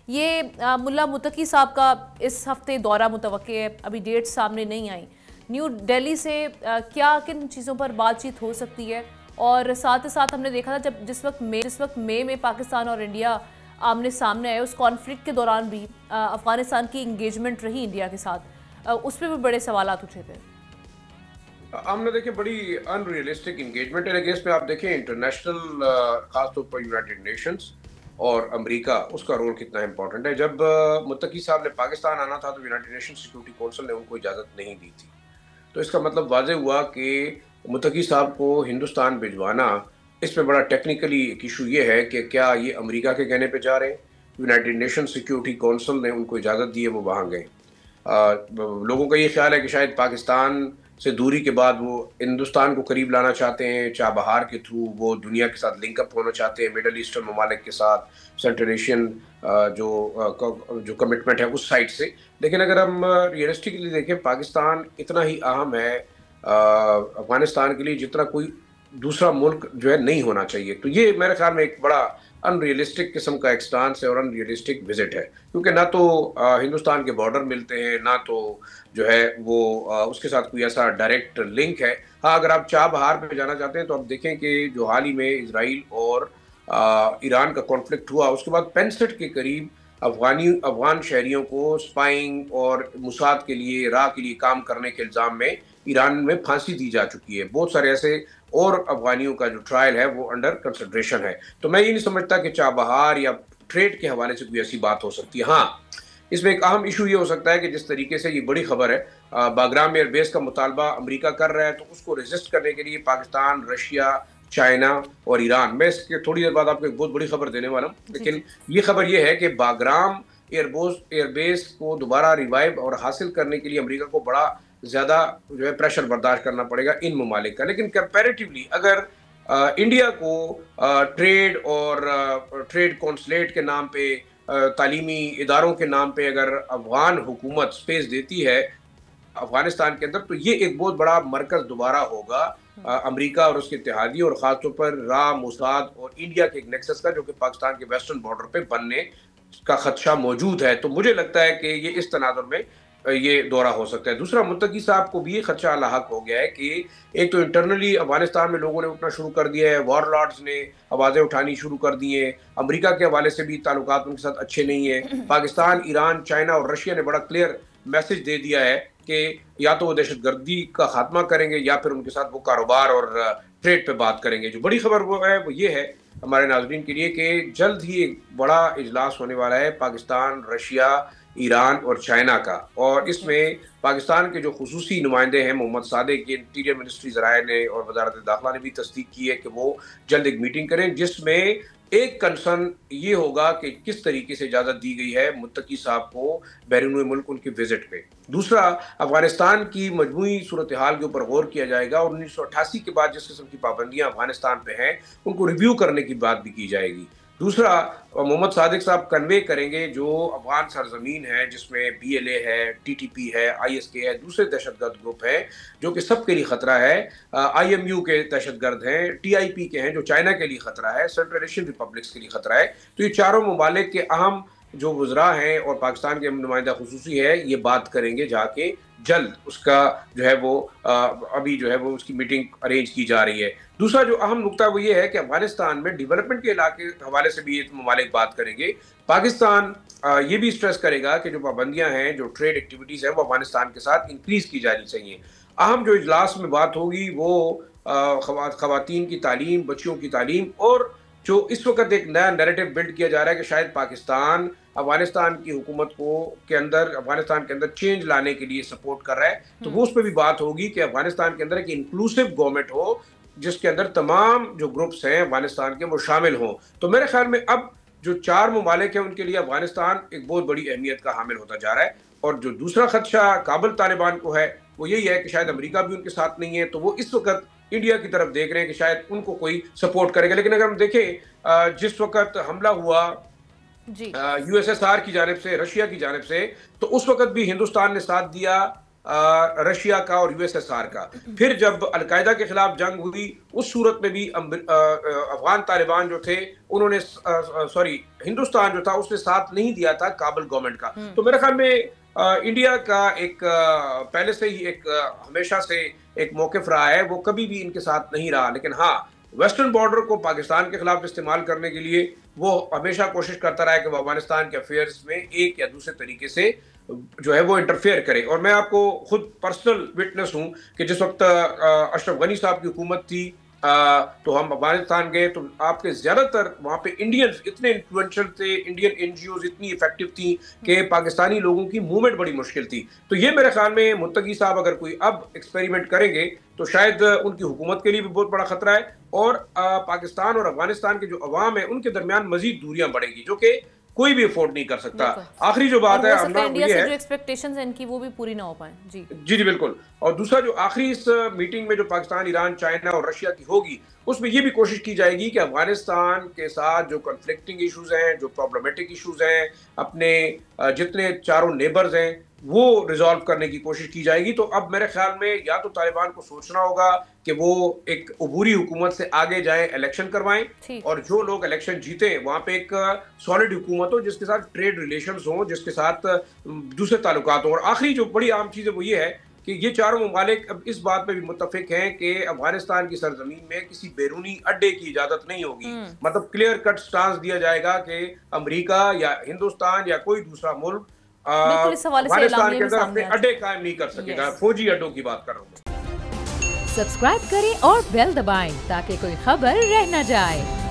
ये मुल्ला मुत्तकी साहब का इस हफ्ते दौरा मुतवक्के है, अभी डेट सामने नहीं आई। न्यू दिल्ली से क्या किन चीज़ों पर बातचीत हो सकती है? और साथ ही साथ हमने देखा था जब जिस वक्त मई में पाकिस्तान और इंडिया आमने सामने आए, उस कॉन्फ्लिक्ट के दौरान भी अफगानिस्तान की इंगेजमेंट रही इंडिया के साथ, उस पर भी बड़े सवालात उठे थे। हमने देखे बड़ी अनरियलिस्टिक इंगेजमेंट है। केस में आप देखें इंटरनेशनल खासतौर पर यूनाइटेड नेशंस और अमेरिका, उसका रोल कितना इंपॉर्टेंट है। जब मुत्तकी साहब ने पाकिस्तान आना था तो यूनाइटेड नेशन सिक्योरिटी काउंसिल ने उनको इजाज़त नहीं दी थी। तो इसका मतलब वाज़ेह हुआ कि मुत्तकी साहब को हिंदुस्तान भिजवाना, इस पे बड़ा टेक्निकली एक इशू ये है कि क्या ये अमेरिका के कहने पे जा रहे हैं। यूनाइटेड नेशन सिक्योरिटी काउंसिल ने उनको इजाज़त दी है, वो वहाँ गए। लोगों का ये ख्याल है कि शायद पाकिस्तान से दूरी के बाद वो हिंदुस्तान को करीब लाना चाहते हैं, चाबहार के थ्रू वो दुनिया के साथ लिंकअप होना चाहते हैं, मिडल ईस्टर्न ममालिक के साथ, सेंट्रल एशियन जो कमिटमेंट है उस साइड से। लेकिन अगर हम रियलिस्टिकली देखें, पाकिस्तान इतना ही अहम है अफगानिस्तान के लिए जितना कोई दूसरा मुल्क जो है नहीं होना चाहिए। तो ये मेरे ख्याल में एक बड़ा अनरियलिस्टिक किस्म का एक स्टांस है और अनरियलिस्टिक विजिट है, क्योंकि ना तो हिंदुस्तान के बॉर्डर मिलते हैं, ना तो जो है वो उसके साथ कोई ऐसा डायरेक्ट लिंक है। हाँ, अगर आप चाबहार पे जाना चाहते हैं तो आप देखें कि जो हाल ही में इसराइल और ईरान का कॉन्फ्लिक्ट हुआ, उसके बाद 65 के करीब अफगान शहरियों को स्पाइंग और मुसाद के लिए, राह के लिए काम करने के इल्ज़ाम में ईरान में फांसी दी जा चुकी है। बहुत सारे ऐसे और अफगानियों का जो ट्रायल है वो अंडर कंसिडरेशन है। तो मैं ये नहीं समझता कि चाबहार या ट्रेड के हवाले से कोई ऐसी बात हो सकती है। हाँ, इसमें एक अहम इशू ये हो सकता है कि जिस तरीके से ये बड़ी खबर है, बागराम एयरबेस का मुतालबा अमेरिका कर रहा है, तो उसको रेजिस्ट करने के लिए पाकिस्तान, रशिया, चाइना और ईरान, मैं इसके थोड़ी देर बाद आपको एक बहुत बड़ी खबर देने वाला हूँ, लेकिन ये खबर ये है कि बागराम एयरबेस को दोबारा रिवाइव और हासिल करने के लिए अमेरिका को बड़ा ज़्यादा जो है प्रेशर बर्दाश्त करना पड़ेगा इन ममालिक का। लेकिन कंपैरेटिवली अगर इंडिया को ट्रेड और ट्रेड कॉन्सुलेट के नाम पे, तालीमी इदारों के नाम पे अगर अफगान हुकूमत स्पेस देती है अफगानिस्तान के अंदर, तो ये एक बहुत बड़ा मरकज दोबारा होगा अमेरिका और उसके इत्तेहादी, और ख़ासतौर पर रा, मोसाद और इंडिया के एक नेक्सस का, जो कि पाकिस्तान के वेस्टर्न बॉर्डर पे बनने का खदशा मौजूद है। तो मुझे लगता है कि ये इस तनाजुर में ये दौरा हो सकता है। दूसरा, मुत्तकी साहब को भी ये खदशा लाहक हो गया है कि एक तो इंटरनली अफगानिस्तान में लोगों ने उठना शुरू कर दिया है, वॉरलॉर्ड्स ने आवाज़ें उठानी शुरू कर दी हैं, अमेरिका के हवाले से भी ताल्लुकात उनके साथ अच्छे नहीं है। पाकिस्तान, ईरान, चाइना और रशिया ने बड़ा क्लियर मैसेज दे दिया है कि या तो वो दहशतगर्दी का खात्मा करेंगे या फिर उनके साथ वो कारोबार और ट्रेड पे बात करेंगे। जो बड़ी खबर वो है वो ये है हमारे नाज़रीन के लिए कि जल्द ही एक बड़ा इजलास होने वाला है पाकिस्तान, रशिया, ईरान और चाइना का, और इसमें पाकिस्तान के जो खुसूसी नुमाइंदे हैं मोहम्मद सादिक, के इंटीरियर मिनिस्ट्री ज़राए ने और वजारत दाखिला ने भी तस्दीक की है कि वो जल्द एक मीटिंग करें, जिसमें एक कंसर्न ये होगा कि किस तरीके से इजाज़त दी गई है मुत्तकी साहब को बैरून मुल्क उनके विजिट पे। दूसरा, अफगानिस्तान की मजमूई सूरत हाल के ऊपर गौर किया जाएगा और 1988 के बाद जिस किस्म की पाबंदियां अफगानिस्तान पे हैं उनको रिव्यू करने की बात भी की जाएगी। दूसरा, मोहम्मद सादिक साहब कन्वे करेंगे जो अफगान सरजमीन है, जिसमें BLA है, TTP है, ISK है, दूसरे दहशतगर्द ग्रुप हैं जो कि सबके लिए खतरा है, IMU के दहशतगर्द हैं, TIP के हैं जो चाइना के लिए खतरा है, सेंट्रल एशियन रिपब्लिक्स के लिए खतरा है। तो ये चारों ममालिक के अहम जो वज़रा हैं और पाकिस्तान के नुमाइंदा खुसूसी है, ये बात करेंगे जाके जल्द। उसका जो है वो अभी जो है वो उसकी मीटिंग अरेंज की जा रही है। दूसरा जो अहम नुकता वो ये है कि अफगानिस्तान में डेवलपमेंट के इलाके हवाले से भी ये ममालिक बात करेंगे। पाकिस्तान ये भी स्ट्रेस करेगा कि जो पाबंदियां हैं, जो ट्रेड एक्टिविटीज़ हैं, वो अफगानिस्तान के साथ इंक्रीज़ की जानी चाहिए। अहम जो इजलास में बात होगी वो ख़वातीन की तालीम, बच्चियों की तालीम, और जो इस वक्त एक नया नैरेटिव बिल्ड किया जा रहा है कि शायद पाकिस्तान अफगानिस्तान की हुकूमत को अफगानिस्तान के अंदर चेंज लाने के लिए सपोर्ट कर रहा है, तो वो उस पर भी बात होगी कि अफगानिस्तान के अंदर एक इंक्लूसिव गवर्नमेंट हो जिसके अंदर तमाम जो ग्रुप्स हैं अफगानिस्तान के वो शामिल हों। तो मेरे ख्याल में अब जो चार ममालिक हैं उनके लिए अफगानिस्तान एक बहुत बड़ी अहमियत का हामिल होता जा रहा है। और जो दूसरा खदशा काबुल तालिबान को है वो यही है कि शायद अमेरिका भी उनके साथ नहीं है, तो वो इस वक्त इंडिया की तरफ देख रहे हैं कि शायद उनको कोई सपोर्ट करेगा। लेकिन अगर हम देखें जिस वक्त हमला हुआ USSR की जानिब से, रशिया की जानिब से, तो उस वक्त भी हिंदुस्तान ने साथ दिया, रशिया का और यूएसएसआर का। फिर जब अलकायदा के खिलाफ जंग हुई उस सूरत में भी अफगान तालिबान जो थे उन्होंने हिंदुस्तान जो था उसने साथ नहीं दिया था काबुल गवर्नमेंट का। तो मेरे ख्याल में इंडिया का एक पहले से ही एक हमेशा से एक मौकिफ रहा है, वो कभी भी इनके साथ नहीं रहा। लेकिन हाँ, वेस्टर्न बॉर्डर को पाकिस्तान के खिलाफ इस्तेमाल करने के लिए वो हमेशा कोशिश करता रहा है कि वो अफगानिस्तान के अफेयर्स में एक या दूसरे तरीके से जो है वो इंटरफेयर करे। और मैं आपको खुद पर्सनल विटनेस हूं कि जिस वक्त अशरफ गनी साहब की हुकूमत थी तो हम अफगानिस्तान गए तो आपके ज्यादातर वहां पे इंडियंस इतने इन्फ्लुएंशियल थे, इंडियन एनजीओज इतनी इफेक्टिव थी कि पाकिस्तानी लोगों की मूवमेंट बड़ी मुश्किल थी। तो ये मेरे ख्याल में मुत्तकी साहब अगर कोई अब एक्सपेरिमेंट करेंगे तो शायद उनकी हुकूमत के लिए भी बहुत बड़ा खतरा है और पाकिस्तान और अफगानिस्तान के जो अवाम है उनके दरमियान मजीद दूरियां बढ़ेंगी जो कि कोई भी अफोर्ड नहीं कर सकता। आखिरी जो बात है इंडिया से जो एक्सपेक्टेशंस हैं इनकी वो भी पूरी ना हो पाए। जी जी जी बिल्कुल। और दूसरा जो आखिरी इस मीटिंग में जो पाकिस्तान, ईरान, चाइना और रशिया की होगी उसमें ये भी कोशिश की जाएगी कि अफगानिस्तान के साथ जो कॉन्फ्लिक्टिंग इश्यूज हैं, जो प्रॉब्लमेटिक इश्यूज हैं, अपने जितने चारों नेबर्स हैं वो रिजॉल्व करने की कोशिश की जाएगी। तो अब मेरे ख्याल में या तो तालिबान को सोचना होगा कि वो एक अबूरी हुकूमत से आगे जाएं, इलेक्शन करवाएं और जो लोग इलेक्शन जीते वहां पे एक सॉलिड हुकूमत हो जिसके साथ ट्रेड रिलेशंस हो, जिसके साथ दूसरे ताल्लुकात हो। और आखिरी जो बड़ी आम चीज़ है वो ये है कि ये चारों ममालिक अब इस बात पे भी मुत्तफिक हैं कि अफगानिस्तान की सरजमीन में किसी बैरूनी अड्डे की इजाजत नहीं होगी। मतलब क्लियर कट स्टांस दिया जाएगा कि अमेरिका या हिंदुस्तान या कोई दूसरा मुल्क अफगानिस्तान के अंदर अपने अड्डे कायम नहीं कर सकेगा। फौजी अड्डों की बात कर रहा हूँ। सब्सक्राइब करें और बेल दबाएं ताकि कोई खबर रह न जाए।